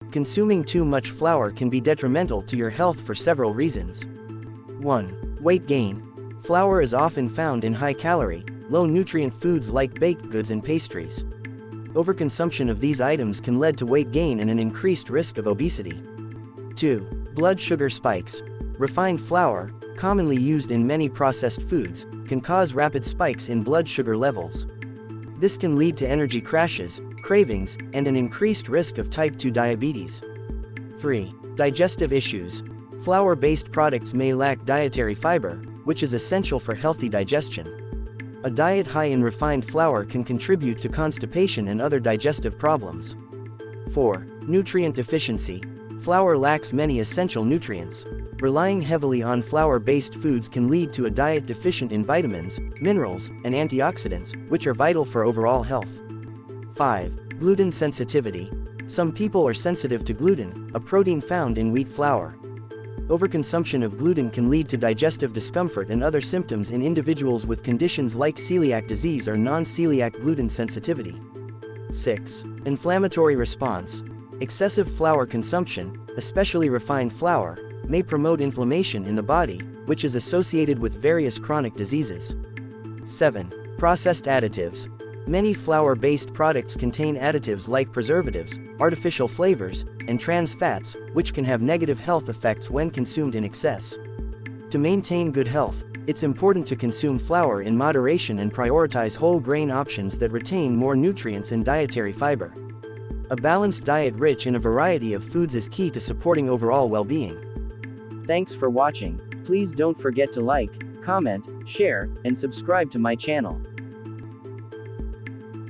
Consuming too much flour can be detrimental to your health for several reasons. 1. Weight gain. Flour is often found in high-calorie, low-nutrient foods like baked goods and pastries. Overconsumption of these items can lead to weight gain and an increased risk of obesity. 2. Blood sugar spikes. Refined flour, commonly used in many processed foods, can cause rapid spikes in blood sugar levels. This can lead to energy crashes, cravings, and an increased risk of type 2 diabetes. 3. Digestive issues. Flour-based products may lack dietary fiber, which is essential for healthy digestion. A diet high in refined flour can contribute to constipation and other digestive problems. 4. Nutrient deficiency. Flour lacks many essential nutrients. Relying heavily on flour-based foods can lead to a diet deficient in vitamins, minerals, and antioxidants, which are vital for overall health. 5. Gluten sensitivity. Some people are sensitive to gluten, a protein found in wheat flour. Overconsumption of gluten can lead to digestive discomfort and other symptoms in individuals with conditions like celiac disease or non-celiac gluten sensitivity. 6. Inflammatory response. Excessive flour consumption, especially refined flour, may promote inflammation in the body, which is associated with various chronic diseases. 7. Processed additives. Many flour-based products contain additives like preservatives, artificial flavors, and trans fats, which can have negative health effects when consumed in excess. To maintain good health, it's important to consume flour in moderation and prioritize whole grain options that retain more nutrients and dietary fiber. A balanced diet rich in a variety of foods is key to supporting overall well-being. Thanks for watching. Please don't forget to like, comment, share, and subscribe to my channel.